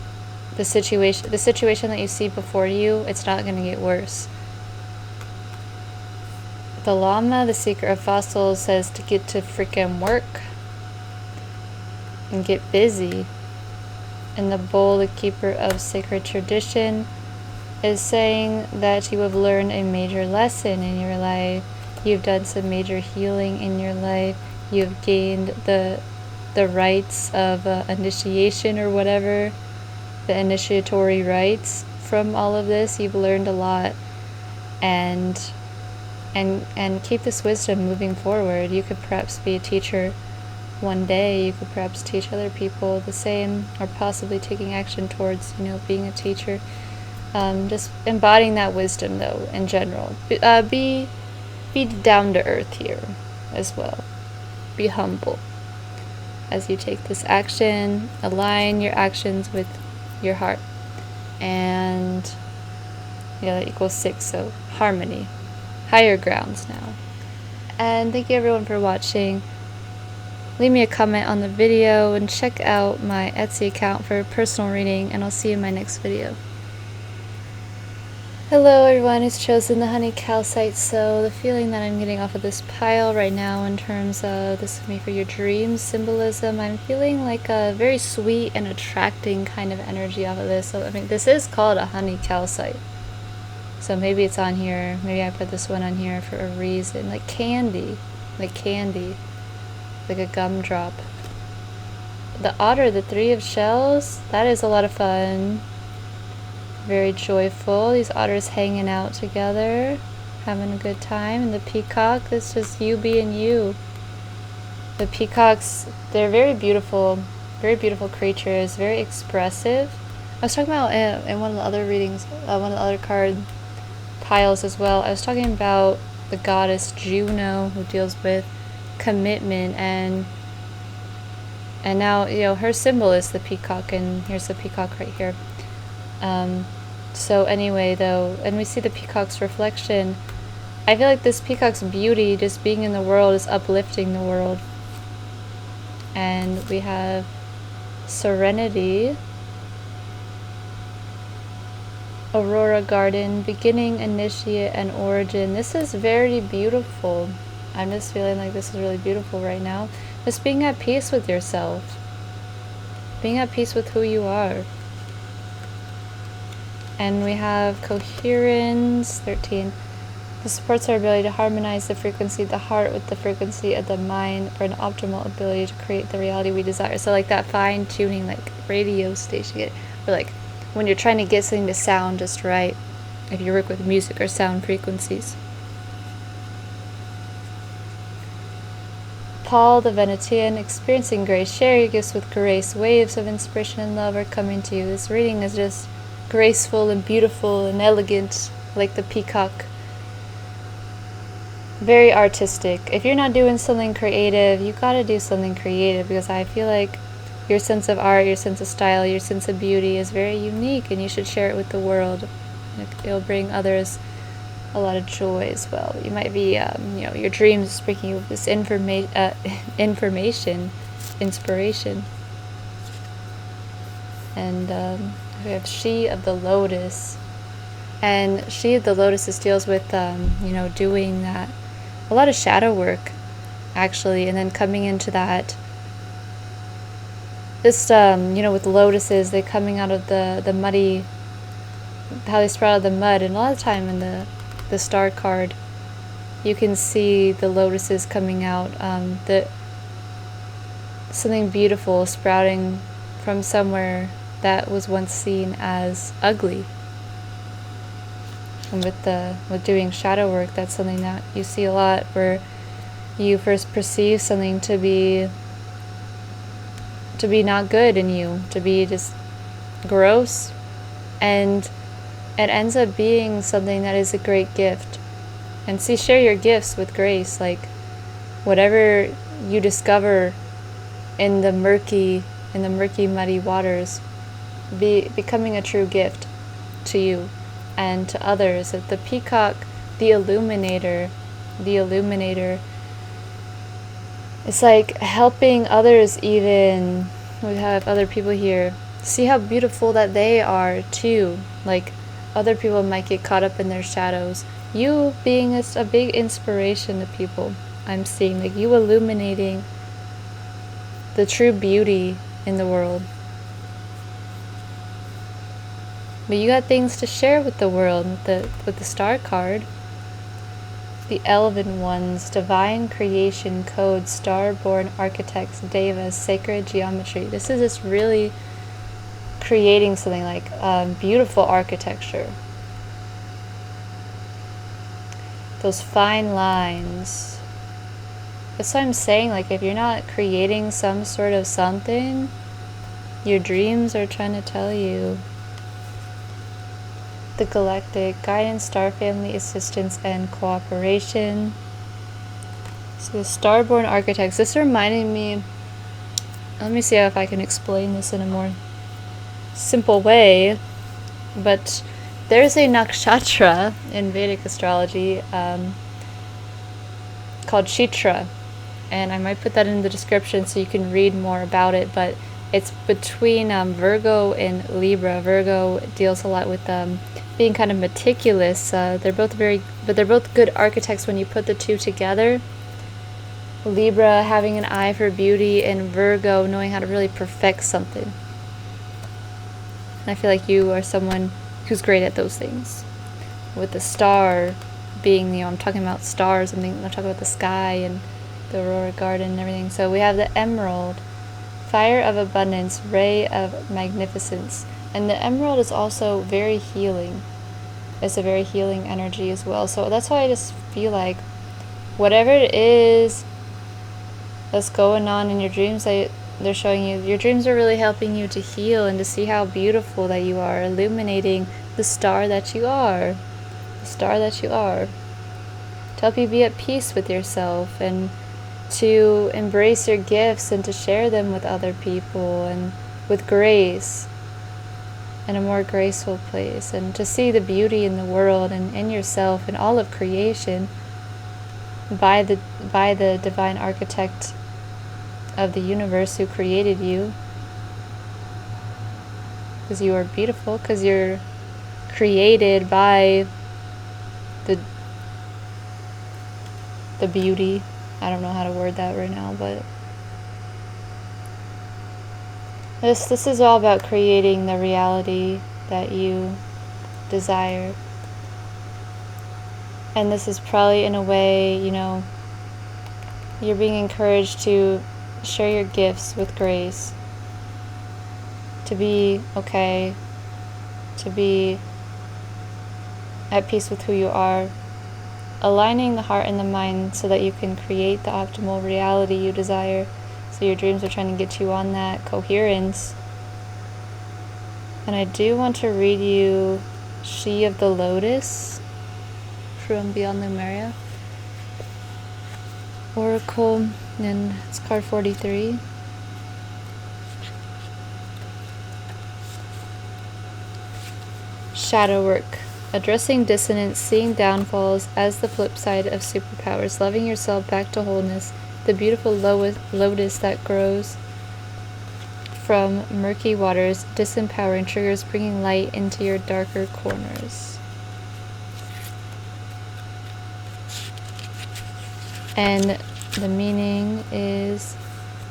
the situation that you see before you. It's not going to get worse. The llama, the seeker of fossils, says to get to freaking work and get busy. And the bull, the keeper of sacred tradition, is saying that you have learned a major lesson in your life. You've done some major healing in your life. You've gained the rites of initiation or whatever, the initiatory rites from all of this. You've learned a lot, and keep this wisdom moving forward. You could perhaps be a teacher one day. You could perhaps teach other people the same, or possibly taking action towards being a teacher. Just embodying that wisdom though in general. Be down to earth here as well. Be humble as you take this action. Align your actions with your heart, and that equals 6, so harmony, higher grounds now. And thank you everyone for watching. Leave me a comment on the video and check out my Etsy account for a personal reading, and I'll see you in my next video. Hello everyone, it's Chosen, the honey calcite. So the feeling that I'm getting off of this pile right now in terms of this is me for your dreams symbolism, I'm feeling like a very sweet and attracting kind of energy off of this. So this is called a honey calcite, so maybe it's on here, maybe I put this one on here for a reason. Like candy, like a gumdrop. The otter, the 3 of shells, that is a lot of fun. Very joyful. These otters hanging out together, having a good time. And the peacock, that's just you being you. The peacocks, they're very beautiful creatures, very expressive. I was talking about in one of the other readings, one of the other card piles as well. I was talking about the goddess Juno, who deals with commitment, and now, you know, her symbol is the peacock, and here's the peacock right here. So anyway, though, and we see the peacock's reflection. I feel like this peacock's beauty, just being in the world, is uplifting the world. And we have Serenity, Aurora Garden, Beginning, Initiate, and Origin. This is very beautiful. I'm just feeling like this is really beautiful right now. Just being at peace with yourself. Being at peace with who you are. And we have Coherence, 13. This supports our ability to harmonize the frequency of the heart with the frequency of the mind for an optimal ability to create the reality we desire. So like that fine-tuning, like radio station, or like when you're trying to get something to sound just right, if you work with music or sound frequencies. Paul the Venetian, experiencing grace. Share your gifts with grace. Waves of inspiration and love are coming to you. This reading is just graceful and beautiful and elegant, like the peacock. Very artistic. If you're not doing something creative, you gotta do something creative, because I feel like your sense of art, your sense of style, your sense of beauty is very unique, and you should share it with the world. It'll bring others a lot of joy as well. You might be, you know, your dreams bringing you this information, inspiration. And we have She of the Lotus, and She of the Lotus deals with, you know, doing that, a lot of shadow work, actually, and then coming into that. Just, you know, with lotuses, they coming out of the muddy, how they sprout out of the mud, and a lot of time in the star card, you can see the lotuses coming out, something beautiful sprouting from somewhere that was once seen as ugly. And with doing shadow work, that's something that you see a lot, where you first perceive something to be not good in you, to be just gross, and it ends up being something that is a great gift. And see, share your gifts with grace, like whatever you discover in the murky, muddy waters, becoming a true gift to you and to others. That the peacock, the illuminator, it's like helping others. Even we have other people here, see how beautiful that they are too. Like other people might get caught up in their shadows. You being a big inspiration to people. I'm seeing like you illuminating the true beauty in the world. But you got things to share with the world. With the star card, the Elven Ones, Divine Creation Code, Starborn Architects, Devas, Sacred Geometry. This is just really creating something like beautiful architecture. Those fine lines. That's what I'm saying. Like if you're not creating some sort of something, your dreams are trying to tell you. The Galactic Guidance, Star Family Assistance and Cooperation. So the Starborn Architects. This reminded me, let me see if I can explain this in a more simple way, but there's a nakshatra in Vedic astrology called Chitra, and I might put that in the description so you can read more about it, but it's between Virgo and Libra. Virgo deals a lot with being kind of meticulous. They're both good architects when you put the two together. Libra having an eye for beauty, and Virgo knowing how to really perfect something. And I feel like you are someone who's great at those things. With the star being, you know, I'm talking about stars, I'm talking about the sky and the Aurora Garden and everything. So we have the Emerald, Fire of Abundance, Ray of Magnificence. And the Emerald is also very healing. It's a very healing energy as well. So that's why I just feel like whatever it is that's going on in your dreams. They're showing you your dreams are really helping you to heal and to see how beautiful that you are, illuminating the star that you are, the star that you are, to help you be at peace with yourself and to embrace your gifts and to share them with other people and with grace, in a more graceful place, and to see the beauty in the world and in yourself and all of creation by the divine architect of the universe who created you, because you are beautiful, because you're created by the beauty. I don't know how to word that right now, but this is all about creating the reality that you desire. And this is probably, in a way, you're being encouraged to share your gifts with grace, to be okay, to be at peace with who you are, aligning the heart and the mind so that you can create the optimal reality you desire. So your dreams are trying to get you on that coherence. And I do want to read you She of the Lotus from Beyond Lemuria Oracle, and it's card 43. Shadow work. Addressing dissonance, seeing downfalls as the flip side of superpowers, loving yourself back to wholeness, the beautiful lotus that grows from murky waters, disempowering triggers, bringing light into your darker corners. And the meaning is,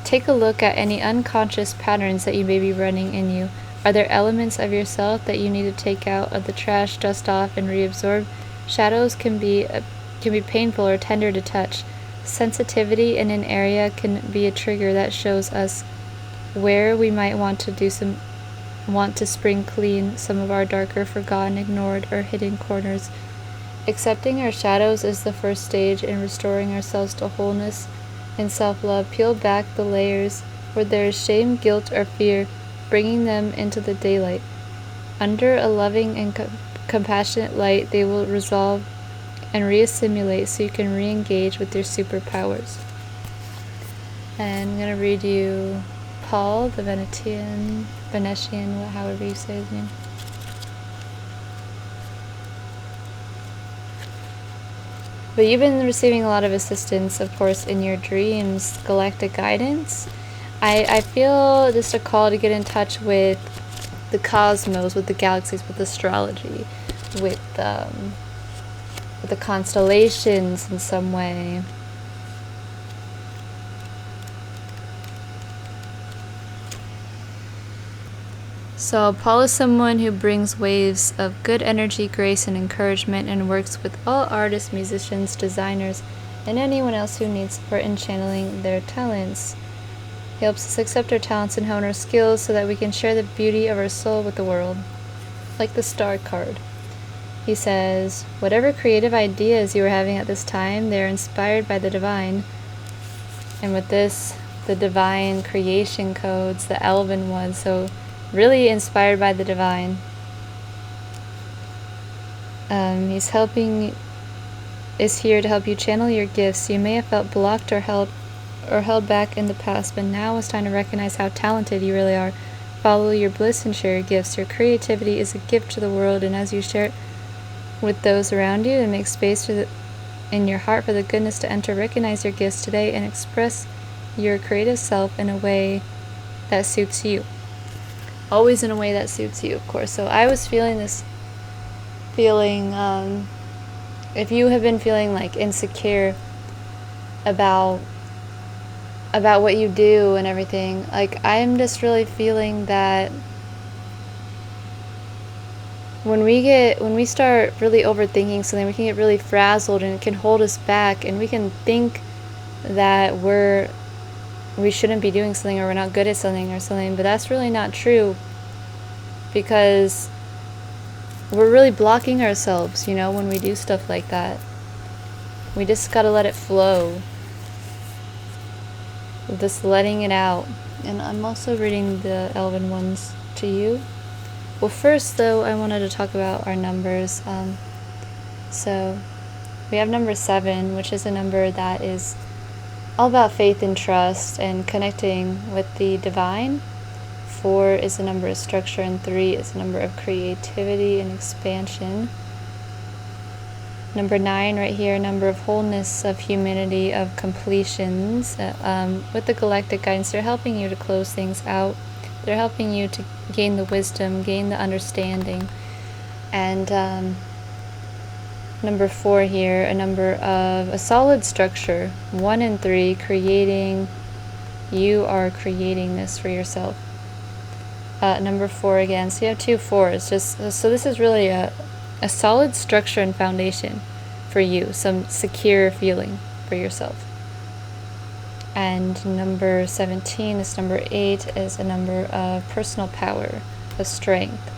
take a look at any unconscious patterns that you may be running in you. Are there elements of yourself that you need to take out of the trash, dust off, and reabsorb? Shadows can be painful or tender to touch. Sensitivity in an area can be a trigger that shows us where we might want to spring clean some of our darker, forgotten, ignored, or hidden corners. Accepting our shadows is the first stage in restoring ourselves to wholeness and self-love. Peel back the layers where there is shame, guilt, or fear, bringing them into the daylight. Under a loving and compassionate light, they will resolve and reassimilate so you can re-engage with your superpowers. And I'm going to read you Paul, the Venetian, however you say his name. But you've been receiving a lot of assistance, of course, in your dreams, galactic guidance. I feel just a call to get in touch with the cosmos, with the galaxies, with astrology, with the constellations in some way. So Paul is someone who brings waves of good energy, grace, and encouragement, and works with all artists, musicians, designers, and anyone else who needs support in channeling their talents. He helps us accept our talents and hone our skills so that we can share the beauty of our soul with the world. Like the star card. He says, whatever creative ideas you are having at this time, they are inspired by the divine. And with this, the divine creation codes, the elven ones, so really inspired by the divine. Is here to help you channel your gifts. You may have felt blocked or held back in the past, but now is time to recognize how talented you really are. Follow your bliss and share your gifts. Your creativity is a gift to the world, and as you share it with those around you, and make space in your heart for the goodness to enter, recognize your gifts today and express your creative self in a way that suits you. Always in a way that suits you, of course. So I was feeling this feeling, if you have been feeling like insecure about what you do and everything, like I'm just really feeling that when we start really overthinking something, we can get really frazzled and it can hold us back, and we can think that we shouldn't be doing something, or we're not good at something or something, but that's really not true, because we're really blocking ourselves, when we do stuff like that. We just gotta let it flow. This letting it out. And I'm also reading the Elven ones to you. Well, first though, I wanted to talk about our numbers. So we have number 7, which is a number that is all about faith and trust and connecting with the divine. 4 is a number of structure, and 3 is a number of creativity and expansion. Number 9 right here, number of wholeness, of humanity, of completions. With the galactic guidance, they're helping you to close things out. They're helping you to gain the wisdom, gain the understanding. And number 4 here, a number of a solid structure. 1 and 3, creating. You are creating this for yourself. Number 4 again, so you have 2 4s. So this is really a solid structure and foundation for you, some secure feeling for yourself. And number 17, this number 8, is a number of personal power, of strength.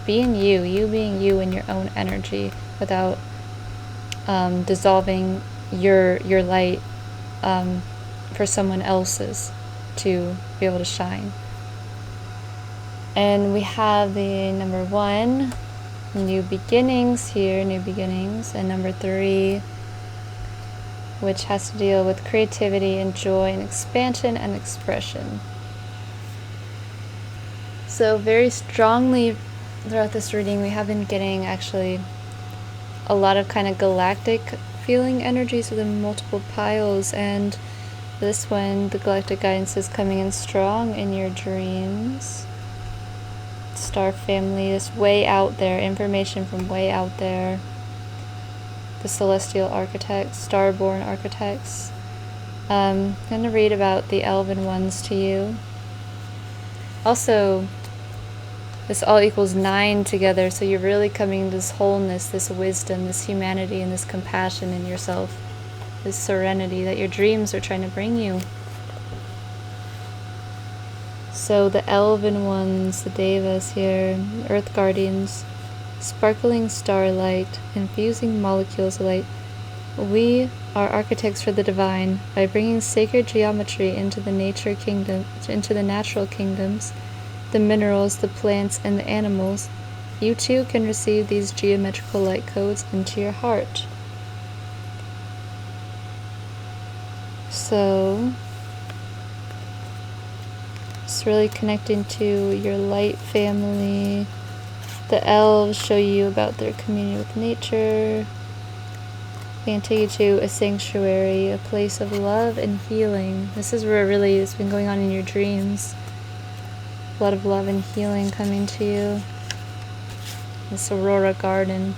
Being you being you in your own energy without dissolving your light for someone else's to be able to shine. And we have the number 1, new beginnings here, new beginnings, and number 3, which has to deal with creativity and joy and expansion and expression. So very strongly throughout this reading, we have been getting actually a lot of kind of galactic feeling energies within multiple piles, and this one, the galactic guidance, is coming in strong in your dreams. Star family is way out there, information from way out there. The celestial architects, starborn architects. I'm going to read about the elven ones to you. Also, this all equals 9 together, so you're really coming to this wholeness, this wisdom, this humanity, and this compassion in yourself. This serenity that your dreams are trying to bring you. So the elven ones, the devas here, earth guardians, sparkling starlight, infusing molecules of light. We are architects for the divine by bringing sacred geometry into the natural kingdoms, the minerals, the plants, and the animals. You too can receive these geometrical light codes into your heart. So it's really connecting to your light family. The elves show you about their communion with nature. They can take you to a sanctuary, a place of love and healing. This is where really it's been going on in your dreams. A lot of love and healing coming to you. This Aurora Garden.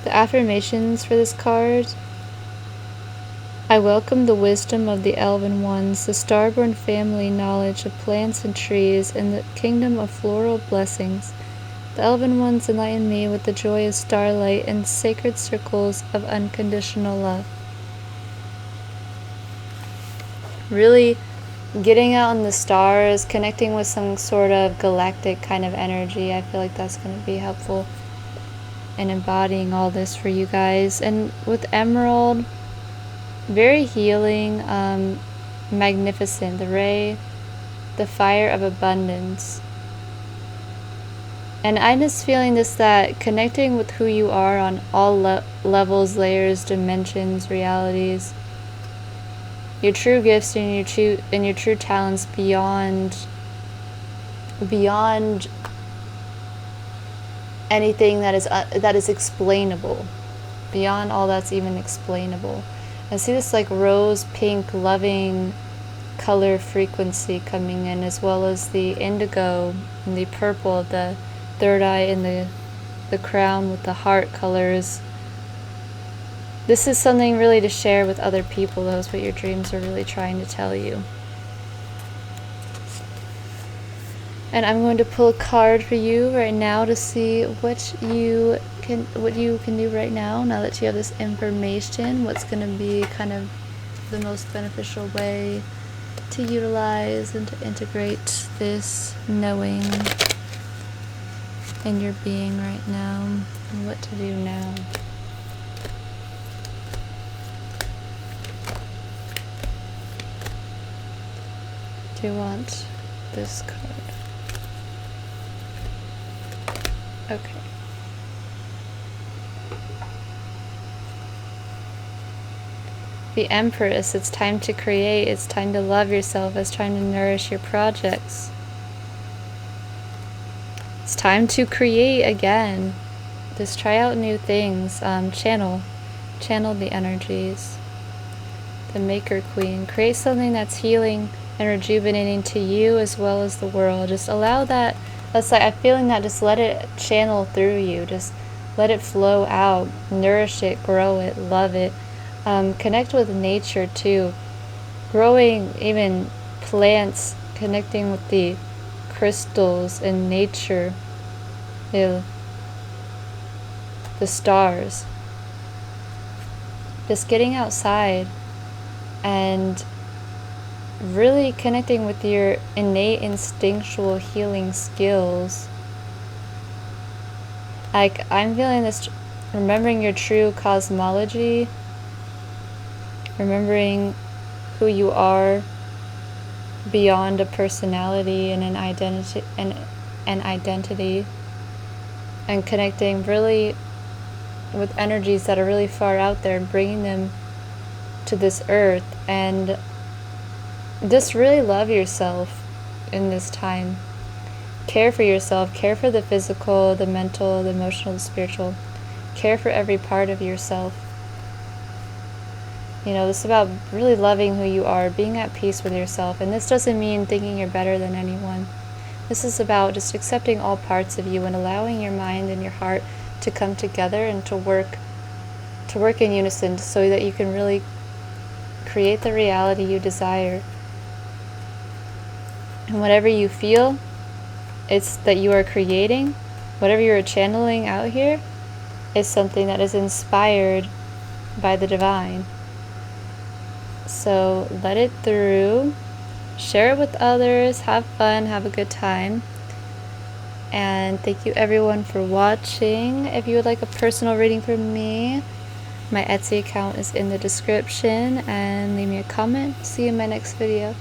The affirmations for this card. I welcome the wisdom of the elven ones, the starborn family knowledge of plants and trees, and the kingdom of floral blessings. The elven ones enlighten me with the joy of starlight and sacred circles of unconditional love. Really getting out in the stars, connecting with some sort of galactic kind of energy. I feel like that's going to be helpful in embodying all this for you guys. And with Emerald, very healing, magnificent, the ray, the fire of abundance. And I'm just feeling this, that connecting with who you are on all levels, layers, dimensions, realities, your true gifts and your true talents beyond anything that is explainable, beyond all that's even explainable. I see this like rose pink loving color frequency coming in, as well as the indigo and the purple, the third eye, and the crown with the heart colors. This is something really to share with other people. That's what your dreams are really trying to tell you. And I'm going to pull a card for you right now to see what you can do right now that you have this information. What's going to be kind of the most beneficial way to utilize and to integrate this knowing in your being right now, and what to do now. Do you want this card? Okay. The Empress, it's time to create, it's time to love yourself, it's time to nourish your projects. It's time to create again. Just try out new things. Channel the energies. The Maker Queen. Create something that's healing and rejuvenating to you as well as the world. Just allow that. That's like I'm feeling that. Just let it channel through you. Just let it flow out. Nourish it, grow it, love it. Connect with nature too. Growing even plants, connecting with the crystals in nature. The stars. Just getting outside and really connecting with your innate instinctual healing skills. Like, I'm feeling this, remembering your true cosmology, remembering who you are beyond a personality and an identity, and connecting really with energies that are really far out there and bringing them to this earth, and just really love yourself in this time. Care for yourself, care for the physical, the mental, the emotional, the spiritual. Care for every part of yourself. You know, this is about really loving who you are, being at peace with yourself. And this doesn't mean thinking you're better than anyone. This is about just accepting all parts of you and allowing your mind and your heart to come together and to work in unison so that you can really create the reality you desire. And whatever you feel, it's that you are creating. Whatever you're channeling out here is something that is inspired by the divine. So let it through, share it with others, have fun, have a good time. And thank you everyone for watching. If you would like a personal reading from me, my Etsy account is in the description, and leave me a comment. See you in my next video.